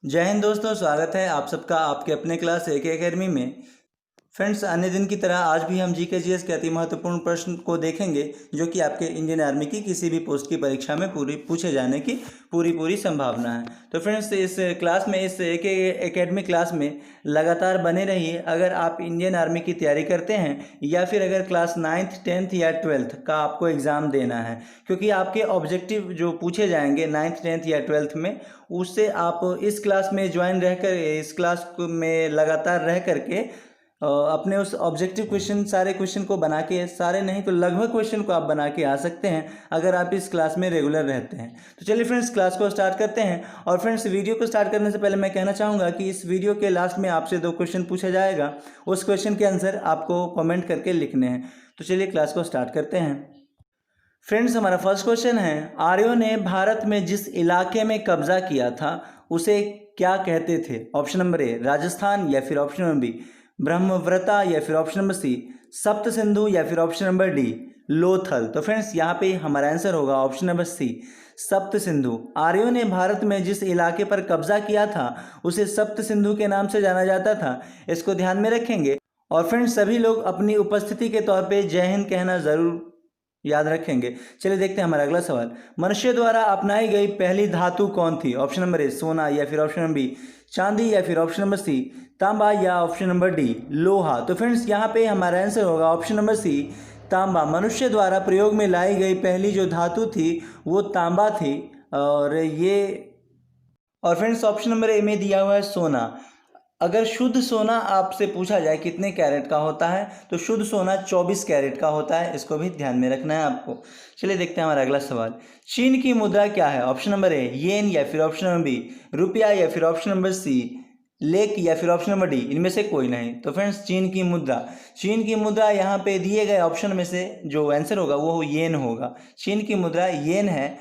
जय हिंद दोस्तों, स्वागत है आप सबका आपके अपने क्लास AK एकेडमी में। फ्रेंड्स, अन्य दिन की तरह आज भी हम GK GS के अति महत्वपूर्ण प्रश्न को देखेंगे जो कि आपके इंडियन आर्मी की किसी भी पोस्ट की परीक्षा में पूछे जाने की पूरी संभावना है। तो फ्रेंड्स, इस क्लास में इस AK एकेडमी क्लास में लगातार बने रहिए। अगर आप इंडियन आर्मी की तैयारी करते हैं या फिर अगर क्लास 9th 10th या 12th का आपको एग्ज़ाम देना है, क्योंकि आपके ऑब्जेक्टिव जो पूछे जाएंगे 9th 10th या 12th में, उससे आप इस क्लास में ज्वाइन रहकर इस क्लास में लगातार रह करके अपने उस ऑब्जेक्टिव क्वेश्चन सारे क्वेश्चन को बना के, सारे नहीं तो लगभग क्वेश्चन को आप बना के आ सकते हैं अगर आप इस क्लास में रेगुलर रहते हैं। तो चलिए फ्रेंड्स, क्लास को स्टार्ट करते हैं। और फ्रेंड्स, वीडियो को स्टार्ट करने से पहले मैं कहना चाहूँगा कि इस वीडियो के लास्ट में आपसे 2 क्वेश्चन पूछा जाएगा। उस क्वेश्चन के आंसर आपको कॉमेंट करके लिखने हैं। तो चलिए क्लास को स्टार्ट करते हैं। फ्रेंड्स, हमारा फर्स्ट क्वेश्चन है, आर्यों ने भारत में जिस इलाके में कब्जा किया था उसे क्या कहते थे? ऑप्शन नंबर ए राजस्थान, या फिर ऑप्शन नंबर बी ब्रह्मव्रता, या फिर ऑप्शन नंबर सी सप्त सिंधु, या फिर ऑप्शन नंबर डी लोथल। तो फ्रेंड्स, यहाँ पे हमारा आंसर होगा ऑप्शन नंबर सी सप्त सिंधु। आर्यों ने भारत में जिस इलाके पर कब्जा किया था उसे सप्त सिंधु के नाम से जाना जाता था। इसको ध्यान में रखेंगे। और फ्रेंड्स, सभी लोग अपनी उपस्थिति के तौर पे जय हिंद कहना ज़रूर याद रखेंगे। चलिए देखते हैं हमारा अगला सवाल। मनुष्य द्वारा अपनाई गई पहली धातु कौन थी? ऑप्शन नंबर ए सोना, या फिर ऑप्शन नंबर बी चांदी, या फिर ऑप्शन नंबर सी तांबा, या ऑप्शन नंबर डी लोहा। तो फ्रेंड्स, यहाँ पे हमारा आंसर होगा ऑप्शन नंबर सी तांबा। मनुष्य द्वारा प्रयोग में लाई गई पहली जो धातु थी वो तांबा थी। और फ्रेंड्स, ऑप्शन नंबर ए में दिया हुआ है सोना। अगर शुद्ध सोना आपसे पूछा जाए कितने कैरेट का होता है, तो शुद्ध सोना 24 कैरेट का होता है। इसको भी ध्यान में रखना है आपको। चलिए देखते हैं हमारा अगला सवाल। चीन की मुद्रा क्या है? ऑप्शन नंबर ए येन, या फिर ऑप्शन नंबर बी रुपया, या फिर ऑप्शन नंबर सी लेक, या फिर ऑप्शन नंबर डी इनमें से कोई नहीं। तो फ्रेंड्स, चीन की मुद्रा यहाँ पे दिए गए ऑप्शन में से जो आंसर होगा वो येन होगा। चीन की मुद्रा येन है।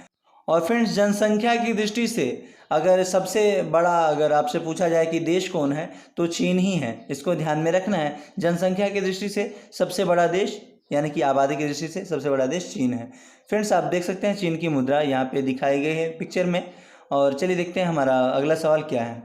और फ्रेंड्स, जनसंख्या की दृष्टि से अगर सबसे बड़ा अगर आपसे पूछा जाए कि देश कौन है, तो चीन ही है। इसको ध्यान में रखना है। जनसंख्या की दृष्टि से सबसे बड़ा देश, यानी कि आबादी की दृष्टि से सबसे बड़ा देश चीन है। फ्रेंड्स, आप देख सकते हैं चीन की मुद्रा यहाँ पे दिखाई गई है पिक्चर में। और चलिए देखते हैं हमारा अगला सवाल क्या है।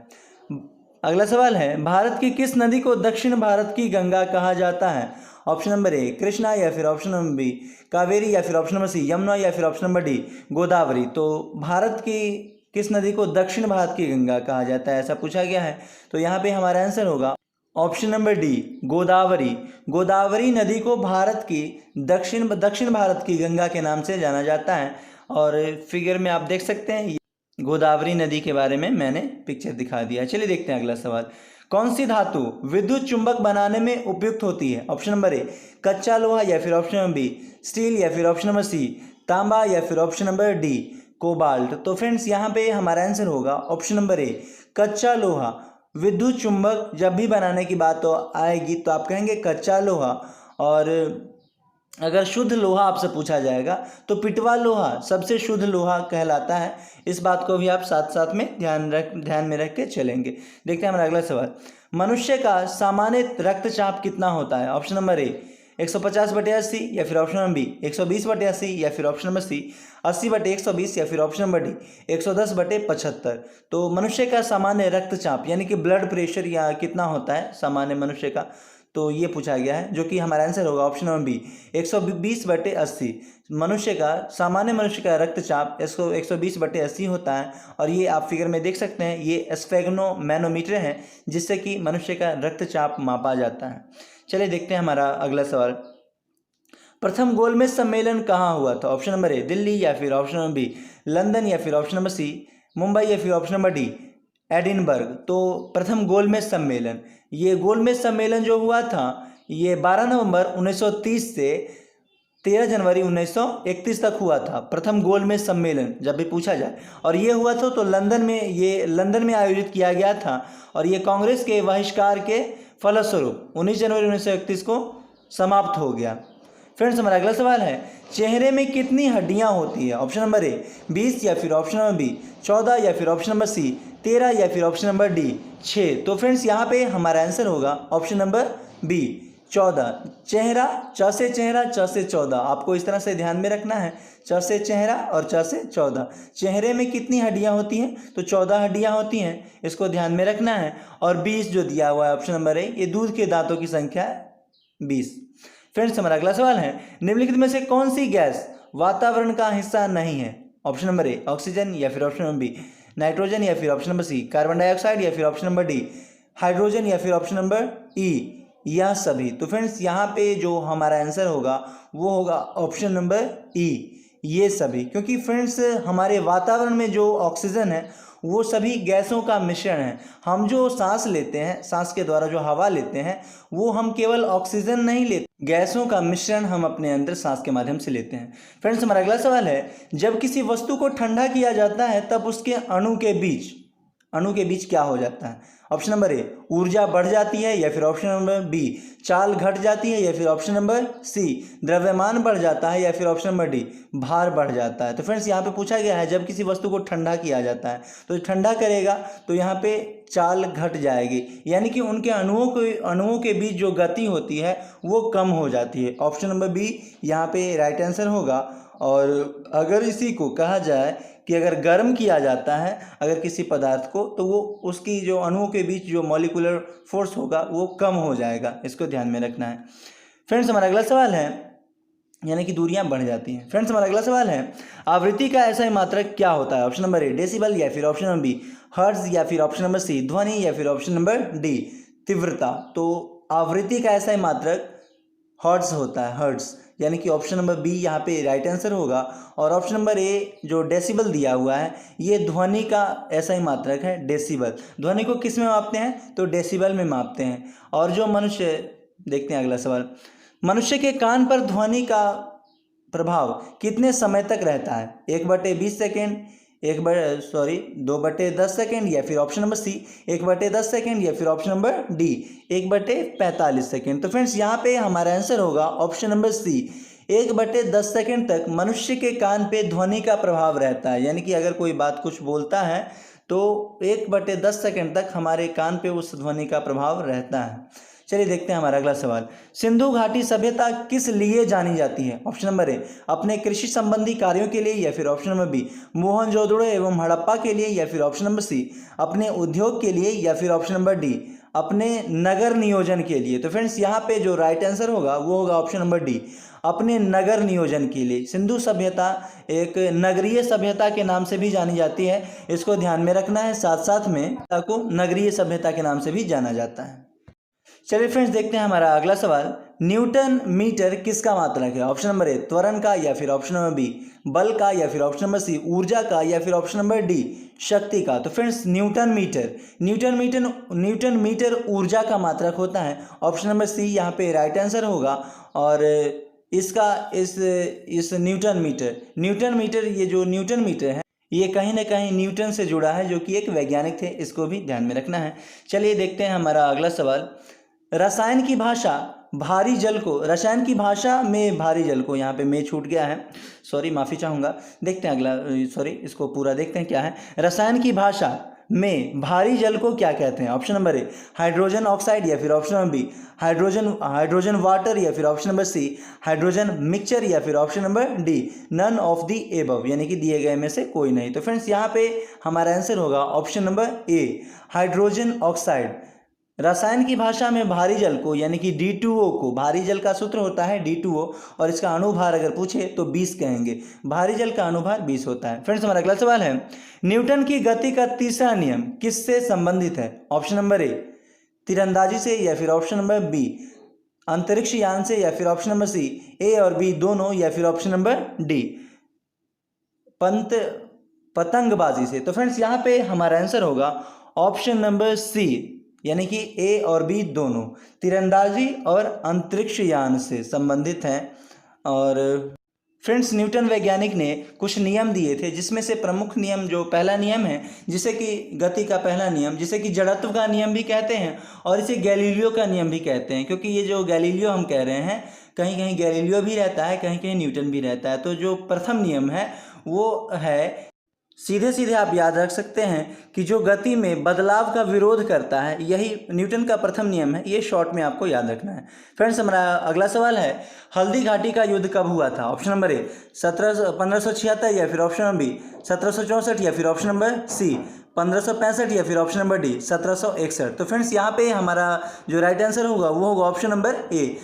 अगला सवाल है, भारत की किस नदी को दक्षिण भारत की गंगा कहा जाता है? ऑप्शन नंबर ए कृष्णा, या फिर ऑप्शन नंबर बी कावेरी, या फिर ऑप्शन नंबर सी यमुना, या फिर ऑप्शन नंबर डी गोदावरी। तो भारत की किस नदी को दक्षिण भारत की गंगा कहा जाता है, ऐसा पूछा गया है। तो यहाँ पे हमारा आंसर होगा option number D Godavari. Godavari नदी को भारत की दक्षिण भारत की गंगा के नाम से जाना जाता है। और फिगर में आप देख सकते हैं गोदावरी नदी के बारे में मैंने पिक्चर दिखा दिया। चलिए देखते हैं अगला सवाल। कौन सी धातु विद्युत चुंबक बनाने में उपयुक्त होती है? ऑप्शन नंबर ए कच्चा लोहा, या फिर ऑप्शन नंबर बी स्टील, या फिर ऑप्शन नंबर सी तांबा, या फिर ऑप्शन नंबर डी कोबाल्ट। तो फ्रेंड्स, यहाँ पे हमारा आंसर होगा ऑप्शन नंबर ए कच्चा लोहा। विद्युत चुंबक जब भी बनाने की बात तो आएगी तो आप कहेंगे कच्चा लोहा। और अगर शुद्ध लोहा आपसे पूछा जाएगा तो पिटवा लोहा सबसे शुद्ध लोहा कहलाता है। इस बात को भी आप साथ साथ में ध्यान में रख के चलेंगे। देखते हैं हमारा अगला सवाल। मनुष्य का सामान्य रक्तचाप कितना होता है? ऑप्शन नंबर ए 150/80, या फिर ऑप्शन नंबर बी 120/80, या फिर ऑप्शन नंबर सी 80/120, या फिर ऑप्शन नंबर डी 110/75। तो मनुष्य का सामान्य रक्तचाप यानी कि ब्लड प्रेशर या कितना होता है सामान्य मनुष्य का, तो ये पूछा गया है, जो कि हमारा आंसर होगा ऑप्शन नंबर बी 120/80। सामान्य मनुष्य का रक्तचाप 120/80 होता है। और ये आप फिगर में देख सकते हैं, ये स्फेग्नोमैनोमीटर है जिससे कि मनुष्य का रक्तचाप मापा जाता है। चलिए देखते हैं हमारा अगला सवाल। प्रथम गोलमेज सम्मेलन कहाँ हुआ था? ऑप्शन नंबर ए दिल्ली, या फिर ऑप्शन नंबर बी लंदन, या फिर ऑप्शन नंबर सी मुंबई, या फिर ऑप्शन नंबर डी एडिनबर्ग। तो प्रथम गोलमेज सम्मेलन, ये गोलमेज सम्मेलन जो हुआ था ये 12 नवंबर 1930 से 13 जनवरी 1931 तक हुआ था। प्रथम गोलमेज सम्मेलन जब भी पूछा जाए, और ये हुआ था तो लंदन में आयोजित किया गया था। और ये कांग्रेस के बहिष्कार के फलस्वरूप 19 जनवरी 1931 को समाप्त हो गया। फ्रेंड्स, हमारा अगला सवाल है, चेहरे में कितनी हड्डियां होती है? ऑप्शन नंबर ए 20, या फिर ऑप्शन नंबर बी 14, या फिर ऑप्शन नंबर सी 13, या फिर ऑप्शन नंबर डी 6। तो फ्रेंड्स, यहाँ पे हमारा आंसर होगा ऑप्शन नंबर बी 14, चेहरा, च से चेहरा, च से 14, आपको इस तरह से ध्यान में रखना है, च से चेहरा और च से 14। चेहरे में कितनी हड्डियां होती हैं? तो 14 हड्डियां होती हैं, इसको ध्यान में रखना है। और 20 जो दिया हुआ है ऑप्शन नंबर ए, ये दूध के दांतों की संख्या है 20। फ्रेंड्स हमारा अगला सवाल है, निम्नलिखित में से कौन सी गैस वातावरण का हिस्सा नहीं है? ऑप्शन नंबर ए ऑक्सीजन, या फिर ऑप्शन नंबर बी नाइट्रोजन, या फिर option number C carbon dioxide, या फिर ऑप्शन नंबर डी हाइड्रोजन, या फिर ऑप्शन नंबर ई यह सभी। तो फ्रेंड्स यहाँ पे जो हमारा आंसर होगा वो होगा ऑप्शन नंबर ई, ये सभी। क्योंकि फ्रेंड्स हमारे वातावरण में जो ऑक्सीजन है वो सभी गैसों का मिश्रण है। हम जो सांस लेते हैं, सांस के द्वारा जो हवा लेते हैं, वो हम केवल ऑक्सीजन नहीं लेते, गैसों का मिश्रण हम अपने अंदर सांस के माध्यम से लेते हैं। फ्रेंड्स हमारा अगला सवाल है, जब किसी वस्तु को ठंडा किया जाता है तब उसके अणु के बीच क्या हो जाता है? ऑप्शन नंबर ए ऊर्जा बढ़ जाती है, या फिर ऑप्शन नंबर बी चाल घट जाती है, या फिर ऑप्शन नंबर सी द्रव्यमान बढ़ जाता है, या फिर ऑप्शन नंबर डी भार बढ़ जाता है। तो फ्रेंड्स यहाँ पे पूछा गया है जब किसी वस्तु को ठंडा किया जाता है तो ठंडा करेगा तो यहाँ पे चाल घट जाएगी, यानी कि उनके अणुओं के बीच जो गति होती है वो कम हो जाती है। ऑप्शन नंबर बी यहाँ पे राइट आंसर होगा। और अगर इसी को कहा जाए कि अगर गर्म किया जाता है अगर किसी पदार्थ को, तो वो उसकी जो अणुओं के बीच जो मॉलिक्यूलर फोर्स होगा वो कम हो जाएगा, इसको ध्यान में रखना है। फ्रेंड्स हमारा अगला सवाल है, यानी कि दूरियां बढ़ जाती हैं। फ्रेंड्स हमारा अगला सवाल है, आवृत्ति का ऐसा ही मात्रक क्या होता है? ऑप्शन नंबर ए डेसिबल, या फिर ऑप्शन नंबर बी हर्ट्ज, या फिर ऑप्शन नंबर सी ध्वनि, या फिर ऑप्शन नंबर डी तीव्रता। तो आवृत्ति का ऐसा ही मात्रक हर्ट्ज होता है, हर्ट्ज, यानी कि ऑप्शन नंबर बी यहाँ पे राइट आंसर होगा। और ऑप्शन नंबर ए जो डेसिबल दिया हुआ है ये ध्वनि का ऐसा ही मात्रक है, डेसिबल। ध्वनि को किस में मापते हैं? तो डेसिबल में मापते हैं। और जो मनुष्य, देखते हैं अगला सवाल, मनुष्य के कान पर ध्वनि का प्रभाव कितने समय तक रहता है? 1/20 सेकेंड, 2/10 सेकेंड, या फिर ऑप्शन नंबर सी 1/10 सेकेंड, या फिर ऑप्शन नंबर डी 1/45 सेकेंड। तो फ्रेंड्स यहाँ पे हमारा आंसर होगा ऑप्शन नंबर सी 1/10 सेकेंड तक मनुष्य के कान पे ध्वनि का प्रभाव रहता है। यानी कि अगर कोई बात कुछ बोलता है तो 1/10 सेकेंड तक हमारे कान पे उस ध्वनि का प्रभाव रहता है। चलिए देखते हैं हमारा अगला सवाल, सिंधु घाटी सभ्यता किस लिए जानी जाती है? ऑप्शन नंबर ए अपने कृषि संबंधी कार्यों के लिए, या फिर ऑप्शन नंबर बी मोहनजोदड़ो एवं हड़प्पा के लिए, या फिर ऑप्शन नंबर सी अपने उद्योग के लिए, या फिर ऑप्शन नंबर डी अपने नगर नियोजन के लिए। तो फ्रेंड्स यहाँ पे जो राइट आंसर होगा वो होगा ऑप्शन नंबर डी अपने नगर नियोजन के लिए। सिंधु सभ्यता एक नगरीय सभ्यता के नाम से भी जानी जाती है, इसको ध्यान में रखना है। साथ साथ में को नगरीय सभ्यता के नाम से भी जाना जाता है। चलिए फ्रेंड्स देखते हैं हमारा अगला सवाल, न्यूटन मीटर किसका मात्रक है? ऑप्शन नंबर ए त्वरण का, या फिर ऑप्शन नंबर बी बल का, या फिर ऑप्शन नंबर सी ऊर्जा का, या फिर ऑप्शन नंबर डी शक्ति का। तो फ्रेंड्स न्यूटन मीटर ऊर्जा का मात्रक होता है। ऑप्शन नंबर सी यहाँ पे राइट आंसर होगा। और इसका इस न्यूटन मीटर ये जो न्यूटन मीटर है ये कहीं ना कहीं न्यूटन से जुड़ा है, जो कि एक वैज्ञानिक थे, इसको भी ध्यान में रखना है। चलिए देखते हैं हमारा अगला सवाल, रसायन की भाषा में भारी जल को, यहाँ पे में छूट गया है, सॉरी माफ़ी चाहूँगा। देखते हैं अगला, इसको पूरा देखते हैं क्या है। रसायन की भाषा में भारी जल को क्या कहते हैं? Option number A hydrogen oxide, या फिर option number B hydrogen water, या फिर option number C hydrogen mixture, या फिर option number D none of the above, यानी कि दिए गए में से कोई नहीं। तो फ्रेंड्स यहाँ पे हमारा आंसर होगा option number A hydrogen oxide. रसायन की भाषा में भारी जल को, यानी कि D2O को, भारी जल का सूत्र होता है D2O, और इसका अणुभार अगर पूछे तो 20 कहेंगे। भारी जल का अणुभार 20 होता है। फ्रेंड्स हमारा अगला सवाल है, न्यूटन की गति का तीसरा नियम किससे संबंधित है? ऑप्शन नंबर ए तीरंदाजी से, या फिर ऑप्शन नंबर बी अंतरिक्ष यान से, या फिर ऑप्शन नंबर सी ए और बी दोनों, या फिर ऑप्शन नंबर डी पतंगबाजी से। तो फ्रेंड्स यहाँ पे हमारा आंसर होगा ऑप्शन नंबर सी, यानी कि ए और बी दोनों तीरंदाजी और अंतरिक्ष यान से संबंधित हैं। और फ्रेंड्स न्यूटन वैज्ञानिक ने कुछ नियम दिए थे, जिसमें से प्रमुख नियम जो पहला नियम है, जिसे कि गति का पहला नियम, जिसे कि जड़त्व का नियम भी कहते हैं, और इसे गैलीलियो का नियम भी कहते हैं। क्योंकि ये जो गैलीलियो हम कह रहे हैं, कहीं कहीं गैलीलियो भी रहता है, कहीं कहीं न्यूटन भी रहता है। तो जो प्रथम नियम है वो है सीधे सीधे आप याद रख सकते हैं कि जो गति में बदलाव का विरोध करता है यही न्यूटन का प्रथम नियम है। ये शॉर्ट में आपको याद रखना है। फ्रेंड्स, हमारा अगला सवाल है, हल्दी घाटी का युद्ध कब हुआ था? ऑप्शन नंबर ए 1576 या फिर ऑप्शन नंबर बी 1764 या फिर ऑप्शन नंबर सी 1565 या फिर ऑप्शन नंबर डी 1761। तो फ्रेंड्स, यहाँ पे हमारा जो राइट आंसर होगा वो होगा ऑप्शन नंबर ए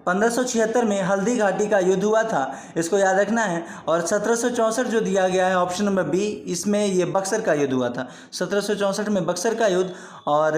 1576 में हल्दी घाटी का युद्ध हुआ था, इसको याद रखना है। और 1764 जो दिया गया है ऑप्शन नंबर बी, इसमें ये बक्सर का युद्ध हुआ था। 1764 में बक्सर का युद्ध और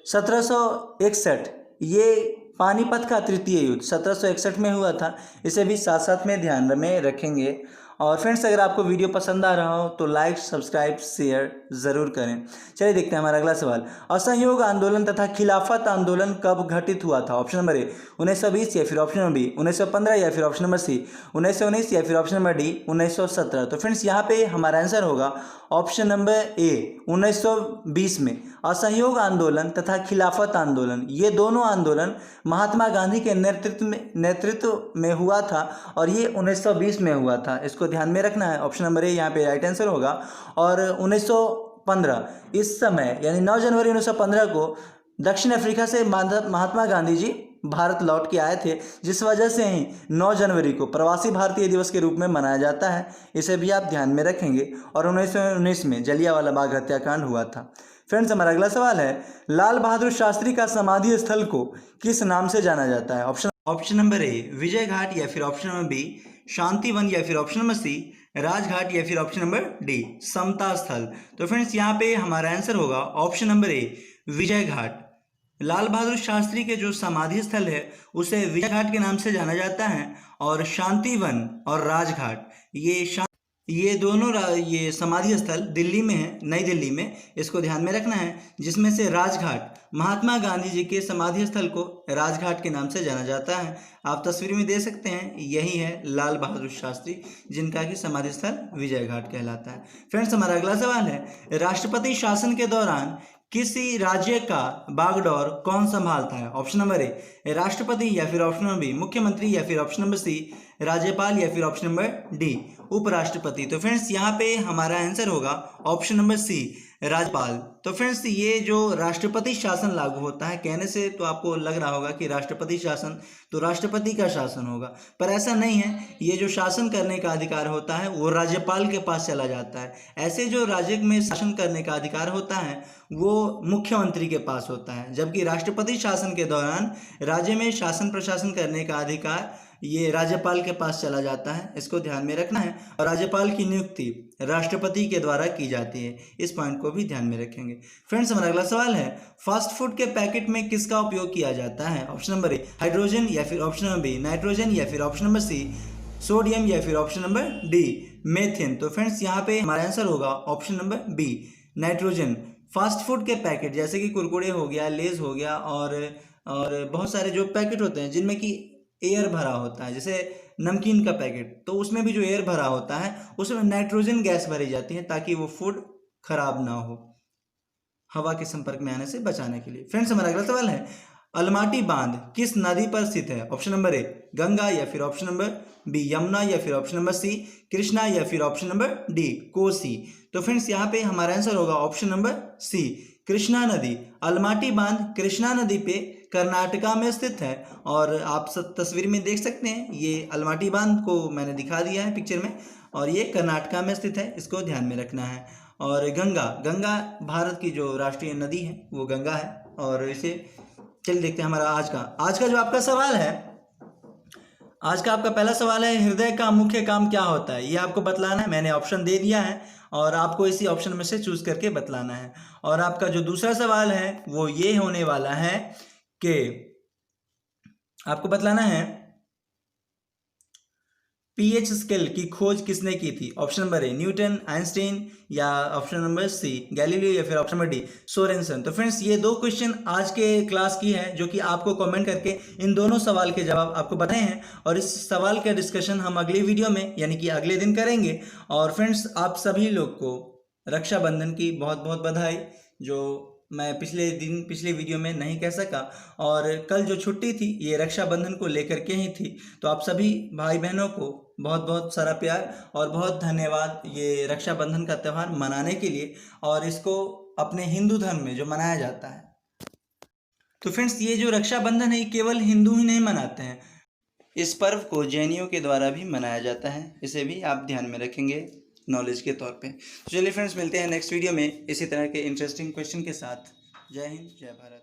1761 ये पानीपत का तृतीय युद्ध 1761 में हुआ था। इसे भी साथ साथ में ध्यान में रखेंगे। और फ्रेंड्स, अगर आपको वीडियो पसंद आ रहा हो तो लाइक, सब्सक्राइब, शेयर ज़रूर करें। चलिए देखते हैं हमारा अगला सवाल, असहयोग आंदोलन तथा खिलाफत आंदोलन कब घटित हुआ था? ऑप्शन नंबर ए 1920 या फिर ऑप्शन नंबर बी 1915 या फिर ऑप्शन नंबर सी 1919 या फिर ऑप्शन नंबर डी 1917। तो फ्रेंड्स, यहाँ पे हमारा आंसर होगा ऑप्शन नंबर ए 1920 में। असहयोग आंदोलन तथा खिलाफत आंदोलन ये दोनों आंदोलन महात्मा गांधी के नेतृत्व में हुआ था और ये 1920 में हुआ था। इसको ध्यान में रखना है। ऑप्शन नंबर ए यहाँ पे राइट आंसर होगा। और 1915 इस समय यानी 9 जनवरी 1915 को दक्षिण अफ्रीका से महात्मा गांधी जी भारत लौट के आए थे, जिस वजह से ही 9 जनवरी को प्रवासी भारतीय दिवस के रूप में मनाया जाता है। इसे भी आप ध्यान में रखेंगे। और 1919 में जलियांवाला बाग हत्याकांड हुआ था। फ्रेंड्स, हमारा अगला सवाल है, लाल बहादुर शास्त्री का समाधि स्थल को किस नाम से जाना जाता है? ऑप्शन नंबर ए विजय घाट या फिर ऑप्शन नंबर बी शांतिवन या फिर ऑप्शन नंबर सी राजघाट या फिर ऑप्शन नंबर डी समता स्थल। तो फ्रेंड्स, यहाँ पे हमारा आंसर होगा ऑप्शन नंबर ए विजय घाट। लाल बहादुर शास्त्री के जो समाधि स्थल है उसे विजय घाट के नाम से जाना जाता है। और शांतिवन और राजघाट ये दोनों ये समाधि स्थल दिल्ली में है, नई दिल्ली में। इसको ध्यान में रखना है। जिसमें से राजघाट महात्मा गांधी जी के समाधि स्थल को राजघाट के नाम से जाना जाता है। आप तस्वीर में देख सकते हैं, यही है लाल बहादुर शास्त्री जिनका कि समाधि स्थल विजय घाट कहलाता है। फ्रेंड्स, हमारा अगला सवाल है, राष्ट्रपति शासन के दौरान किसी राज्य का बागडोर कौन संभालता है? ऑप्शन नंबर ए राष्ट्रपति या फिर ऑप्शन नंबर बी मुख्यमंत्री या फिर ऑप्शन नंबर सी राज्यपाल या फिर ऑप्शन नंबर डी उपराष्ट्रपति। तो फ्रेंड्स, यहाँ पे हमारा आंसर होगा ऑप्शन नंबर सी राज्यपाल। तो फ्रेंड्स, ये जो राष्ट्रपति शासन लागू होता है, कहने से तो आपको लग रहा होगा कि राष्ट्रपति शासन तो राष्ट्रपति का शासन होगा, पर ऐसा नहीं है। ये जो शासन करने का अधिकार होता है वो राज्यपाल के पास चला जाता है। ऐसे जो राज्य में शासन करने का अधिकार होता है वो मुख्यमंत्री के पास होता है, जबकि राष्ट्रपति शासन के दौरान राज्य में शासन प्रशासन करने का अधिकार ये राज्यपाल के पास चला जाता है। इसको ध्यान में रखना है। और राज्यपाल की नियुक्ति राष्ट्रपति के द्वारा की जाती है। इस पॉइंट को भी ध्यान में रखेंगे। फ्रेंड्स, हमारा अगला सवाल है, फास्ट फूड के पैकेट में किसका उपयोग किया जाता है? ऑप्शन नंबर ए हाइड्रोजन या फिर ऑप्शन नंबर बी नाइट्रोजन या फिर ऑप्शन नंबर सी सोडियम या फिर ऑप्शन नंबर डी मेथेन। तो फ्रेंड्स, यहाँ पे हमारा आंसर होगा option number B nitrogen. Fast food के पैकेट जैसे कि कुरकुरे हो गया, लेज हो गया और बहुत सारे जो पैकेट होते हैं जिनमें कि एयर भरा होता है, जैसे नमकीन का पैकेट, तो उसमें भी जो एयर भरा होता है उसमें नाइट्रोजन गैस भरी जाती है ताकि वो फूड खराब ना हो, हवा के संपर्क में आने से बचाने के लिए। फ्रेंड्स, हमारा अगला सवाल है, अलमाटी बांध किस नदी पर स्थित है? ऑप्शन नंबर ए गंगा या फिर ऑप्शन नंबर बी यमुना या फिर ऑप्शन नंबर सी कृष्णा या फिर ऑप्शन नंबर डी कोसी। तो फ्रेंड्स, यहाँ पे हमारा आंसर होगा ऑप्शन नंबर सी कृष्णा नदी। अलमाटी बांध कृष्णा नदी पे कर्नाटका में स्थित है। और आप सब तस्वीर में देख सकते हैं, ये अलमाटी बांध को मैंने दिखा दिया है पिक्चर में, और ये कर्नाटका में स्थित है। इसको ध्यान में रखना है। और गंगा भारत की जो राष्ट्रीय नदी है वो गंगा है। और इसे चलिए देखते हैं हमारा आज का जो आपका सवाल है। आज का आपका पहला सवाल है, हृदय का मुख्य काम क्या होता है? ये आपको बतलाना है। मैंने ऑप्शन दे दिया है और आपको इसी ऑप्शन में से चूज करके बतलाना है। और आपका जो दूसरा सवाल है वो ये होने वाला है कि आपको बतलाना है पीएच स्केल की खोज किसने की थी? Option number A Newton, Einstein या ऑप्शन नंबर सी गैलीलियो या फिर ऑप्शन नंबर डी सोरेनसन। तो फ्रेंड्स, ये दो क्वेश्चन आज के क्लास की है जो कि आपको कमेंट करके इन दोनों सवाल के जवाब आपको बताए हैं। और इस सवाल का डिस्कशन हम अगले वीडियो में यानी कि अगले दिन करेंगे। और फ्रेंड्स, आप सभी लोग को रक्षाबंधन की बहुत बहुत बधाई। जो मैं पिछले वीडियो में नहीं कह सका। और कल जो छुट्टी थी ये रक्षाबंधन को लेकर के ही थी। तो आप सभी भाई बहनों को बहुत बहुत सारा प्यार और बहुत धन्यवाद ये रक्षाबंधन का त्यौहार मनाने के लिए, और इसको अपने हिंदू धर्म में जो मनाया जाता है। तो फ्रेंड्स, ये जो रक्षाबंधन है ये केवल हिंदू ही नहीं मनाते हैं, इस पर्व को जैनियों के द्वारा भी मनाया जाता है। इसे भी आप ध्यान में रखेंगे नॉलेज के तौर पे। तो चलिए फ्रेंड्स, मिलते हैं नेक्स्ट वीडियो में इसी तरह के इंटरेस्टिंग क्वेश्चन के साथ। जय हिंद, जय भारत।